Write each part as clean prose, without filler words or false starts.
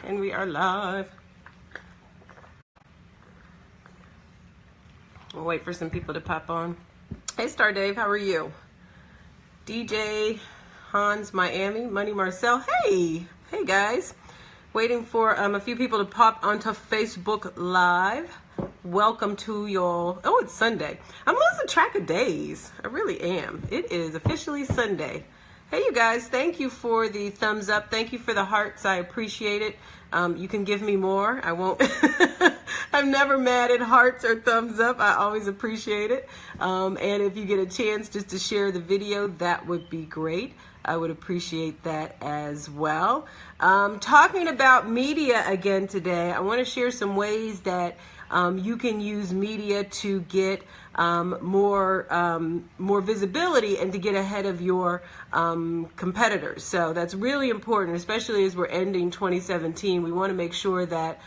And we are live. We'll wait for some people to pop on. Hey, Star Dave, how are you? DJ Hans Miami, Money Marcel. Hey guys. Waiting for a few people to pop onto Facebook Live. Welcome to your, it's Sunday. I'm losing track of days. I really am. It is officially Sunday. Hey, you guys, thank you for the thumbs up. Thank you for the hearts. I appreciate it. You can give me more. I won't. I'm never mad at hearts or thumbs up. I always appreciate it. And if you get a chance just to share the video, that would be great. I would appreciate that as well. Talking about media again today, I want to share some ways that you can use media to get more visibility and to get ahead of your competitors. So that's really important, especially as we're ending 2017. We want to make sure that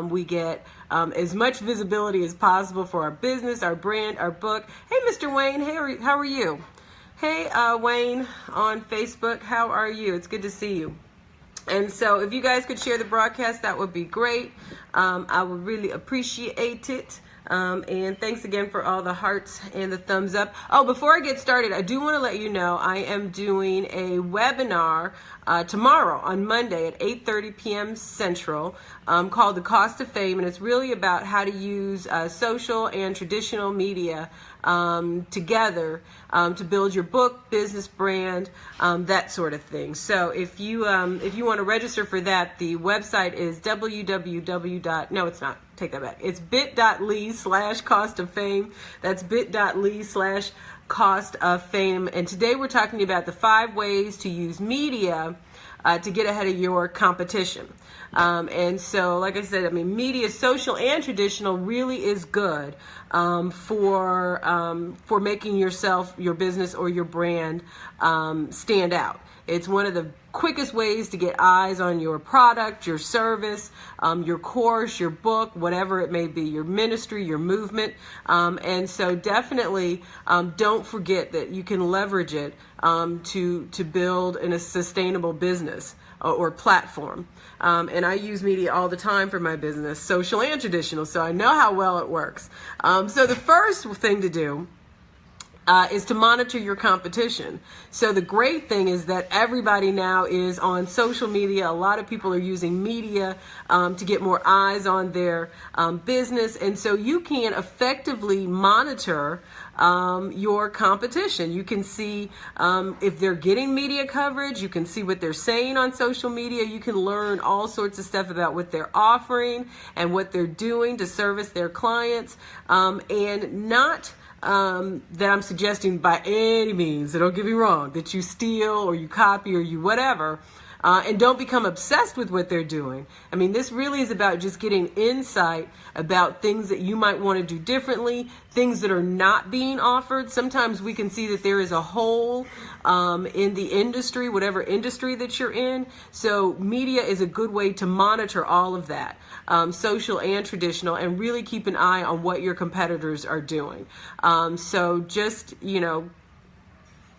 we get as much visibility as possible for our business, our brand, our book. Hey, Mr. Wayne, hey, how are you? Hey, Wayne on Facebook, how are you? It's good to see you. And so if you guys could share the broadcast, that would be great. I would really appreciate it. And thanks again for all the hearts and the thumbs up. Oh, before I get started, I do want to let you know I am doing a webinar tomorrow on Monday at 8:30 p.m. Central called The Cost of Fame. And it's really about how to use social and traditional media together to build your book, business, brand, that sort of thing. So if you want to register for that, the website is Take that back. It's bit.ly/cost of fame. That's bit.ly/cost of fame. And today we're talking about the 5 ways to use media to get ahead of your competition. And so, like I said, media, social and traditional, really is good for making yourself, your business, or your brand stand out. It's one of the quickest ways to get eyes on your product, your service, your course, your book, whatever it may be, your ministry, your movement. And so definitely don't forget that you can leverage it to build a sustainable business or platform. And I use media all the time for my business, social and traditional, so I know how well it works. So the first thing to do is to monitor your competition. So the great thing is that everybody now is on social media. A lot of people are using media to get more eyes on their business. And so you can effectively monitor your competition. You can see if they're getting media coverage. You can see what they're saying on social media. You can learn all sorts of stuff about what they're offering and what they're doing to service their clients. And not that I'm suggesting by any means, so don't get me wrong, that you steal or you copy or you whatever, and don't become obsessed with what they're doing. This really is about just getting insight about things that you might want to do differently, things that are not being offered. Sometimes we can see that there is a hole in the industry, whatever industry that you're in. So media is a good way to monitor all of that, social and traditional, and really keep an eye on what your competitors are doing. So just,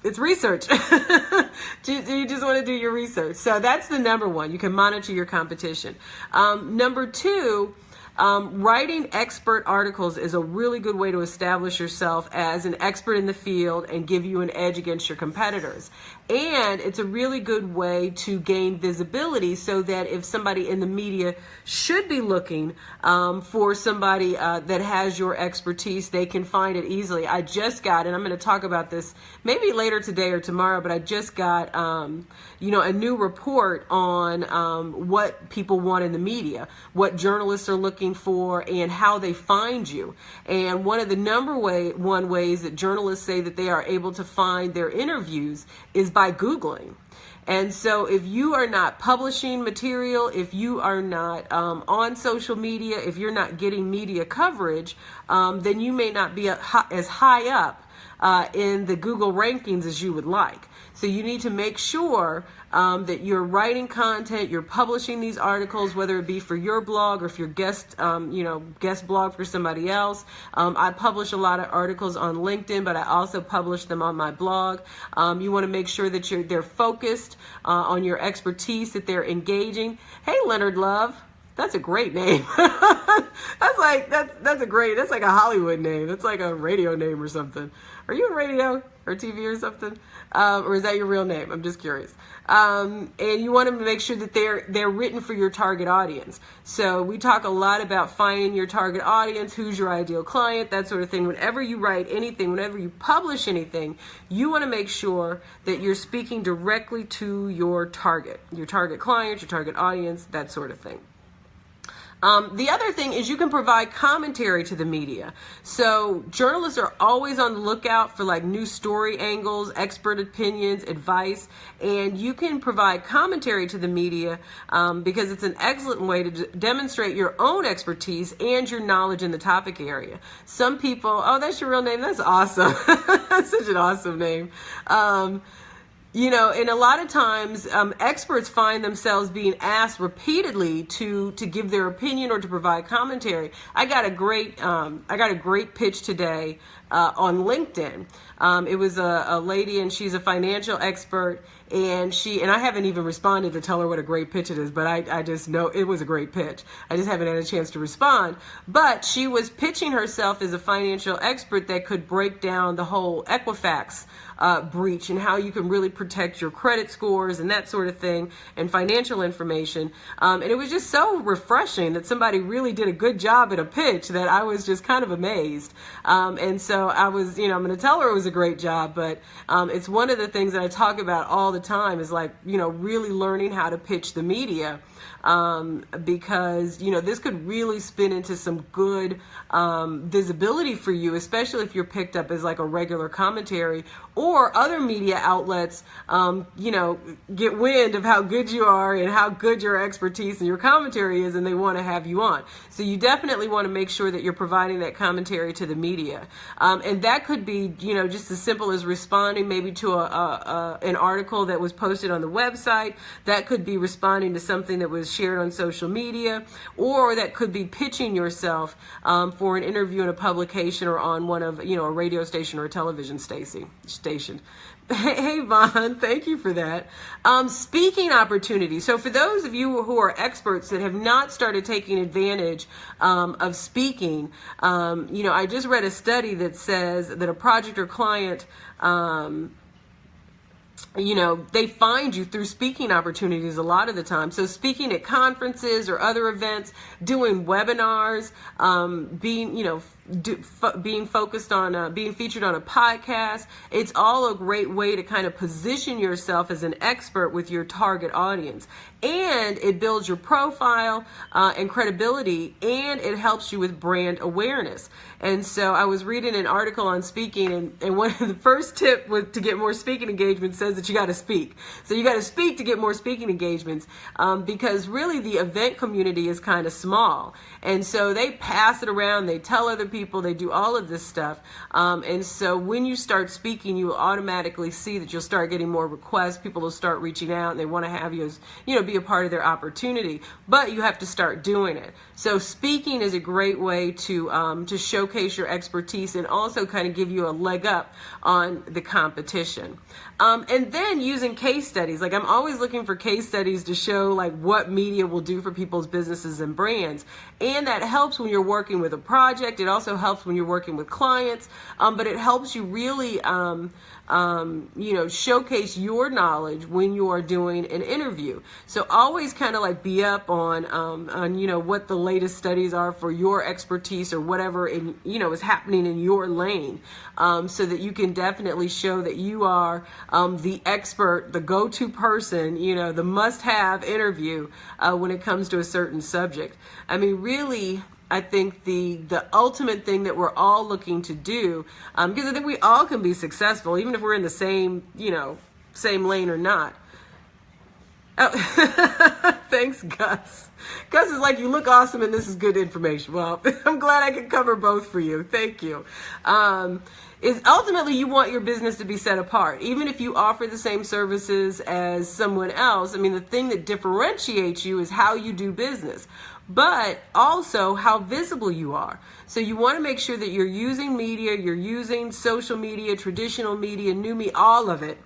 it's research. You just want to do your research. So that's the number one. You can monitor your competition. Number 2, writing expert articles is a really good way to establish yourself as an expert in the field and give you an edge against your competitors. And it's a really good way to gain visibility so that if somebody in the media should be looking for somebody that has your expertise, they can find it easily. I just got, and I'm going to talk about this maybe later today or tomorrow, but I just got, a new report on what people want in the media, what journalists are looking for, and how they find you. And one of the number one ways that journalists say that they are able to find their interviews is by Googling. And so if you are not publishing material, if you are not on social media, if you're not getting media coverage, then you may not be as high up in the Google rankings as you would like. So you need to make sure that you're writing content, you're publishing these articles, whether it be for your blog or if you're guest blog for somebody else. I publish a lot of articles on LinkedIn, but I also publish them on my blog. You want to make sure that they're focused on your expertise, that they're engaging. Hey, Leonard Love. That's a great name. That's like a Hollywood name. That's like a radio name or something. Are you in radio or TV or something? Or is that your real name? I'm just curious. And you want to make sure that they're written for your target audience. So we talk a lot about finding your target audience, who's your ideal client, that sort of thing. Whenever you write anything, whenever you publish anything, you want to make sure that you're speaking directly to your target client, your target audience, that sort of thing. The other thing is you can provide commentary to the media. So journalists are always on the lookout for like new story angles, expert opinions, advice, and you can provide commentary to the media because it's an excellent way to demonstrate your own expertise and your knowledge in the topic area. Some people, oh, that's your real name? That's awesome. That's such an awesome name. And a lot of times experts find themselves being asked repeatedly to give their opinion or to provide commentary. I got a great pitch today on LinkedIn. It was a lady, and she's a financial expert, and I haven't even responded to tell her what a great pitch it is, but I just know it was a great pitch. I just haven't had a chance to respond. But she was pitching herself as a financial expert that could break down the whole Equifax breach and how you can really protect your credit scores and that sort of thing and financial information. And it was just so refreshing that somebody really did a good job at a pitch that I was just kind of amazed. And so I was, I'm going to tell her it was a great job, but it's one of the things that I talk about all the time is like, really learning how to pitch the media. Because, this could really spin into some good visibility for you, especially if you're picked up as like a regular commentary, or other media outlets, get wind of how good you are and how good your expertise and your commentary is, and they want to have you on. So you definitely want to make sure that you're providing that commentary to the media. And that could be, just as simple as responding maybe to an article that was posted on the website. That could be responding to something that was shared on social media, or that could be pitching yourself for an interview in a publication or on one of, a radio station or a television station. Hey, Vaughn, thank you for that. Speaking opportunities. So for those of you who are experts that have not started taking advantage of speaking, I just read a study that says that a project or client, they find you through speaking opportunities a lot of the time. So speaking at conferences or other events, doing webinars, being focused on being featured on a podcast. It's all a great way to kind of position yourself as an expert with your target audience. And it builds your profile and credibility, and it helps you with brand awareness. And so I was reading an article on speaking, and one of the first tip was to get more speaking engagements says that you got to speak. So you got to speak to get more speaking engagements because really the event community is kind of small. And so they pass it around, they tell other people, they do all of this stuff. And so when you start speaking, you will automatically see that you'll start getting more requests. People will start reaching out, and they want to have you as, be a part of their opportunity. But you have to start doing it. So speaking is a great way to showcase your expertise and also kind of give you a leg up on the competition. And then using case studies. Like, I'm always looking for case studies to show like what media will do for people's businesses and brands. And that helps when you're working with a project. It also helps when you're working with clients. But it helps you really, showcase your knowledge when you are doing an interview. So always kind of like be up on what the latest studies are for your expertise or whatever is happening in your lane, so that you can definitely show that you are the expert, the go-to person, the must-have interview when it comes to a certain subject. I mean, really, I think the ultimate thing that we're all looking to do, because I think we all can be successful, even if we're in the same lane or not. Oh, thanks, Gus. Gus is like, you look awesome and this is good information. Well, I'm glad I can cover both for you. Thank you. is ultimately you want your business to be set apart. Even if you offer the same services as someone else, I mean, the thing that differentiates you is how you do business, but also how visible you are. So you want to make sure that you're using media, you're using social media, traditional media, new media, all of it,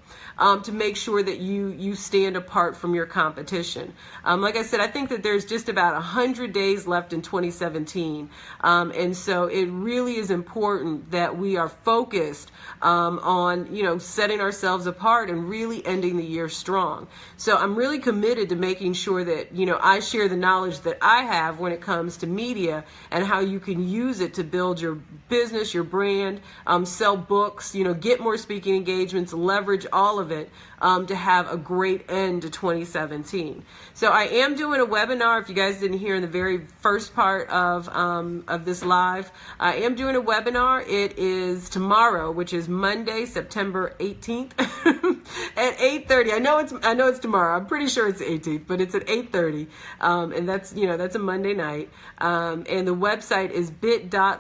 to make sure that you stand apart from your competition. Like I said, I think that there's just about 100 days left in 2017. And so it really is important that we are focused on, setting ourselves apart and really ending the year strong. So I'm really committed to making sure that, I share the knowledge that I have when it comes to media and how you can use it to build your business, your brand, sell books, get more speaking engagements, leverage all of it to have a great end to 2017. So I am doing a webinar. If you guys didn't hear in the very first part of this live, I am doing a webinar. It is tomorrow, which is Monday, September 18th at 8:30. I know it's tomorrow. I'm pretty sure it's the 18th, but it's at 8:30. And that's a Monday night. And the website is bit.ly/cost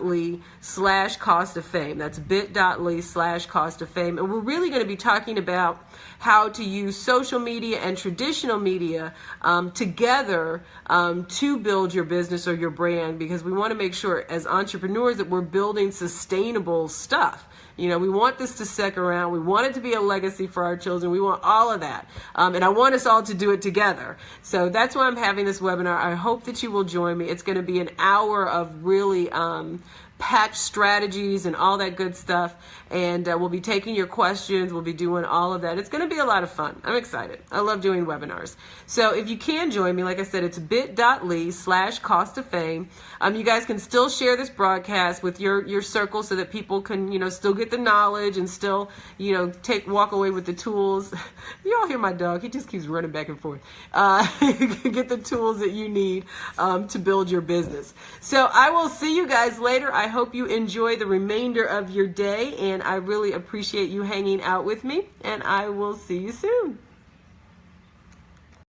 of fame. That's bit.ly/cost of fame. And we're really going to be talking about how to use social media and traditional media together to build your business or your brand, because we want to make sure as entrepreneurs that we're building sustainable stuff. We want this to stick around. We want it to be a legacy for our children. We want all of that. And I want us all to do it together. So that's why I'm having this webinar. I hope that you will join me. It's going to be an hour of really packed strategies and all that good stuff. And we'll be taking your questions. We'll be doing all of that. It's going to be a lot of fun. I'm excited. I love doing webinars. So if you can join me, like I said, it's bit.ly/cost of fame. You guys can still share this broadcast with your circle so that people can, still get the knowledge and still, walk away with the tools. You all hear my dog. He just keeps running back and forth. Get the tools that you need to build your business. So I will see you guys later. I hope you enjoy the remainder of your day, and I really appreciate you hanging out with me, and I will see you soon.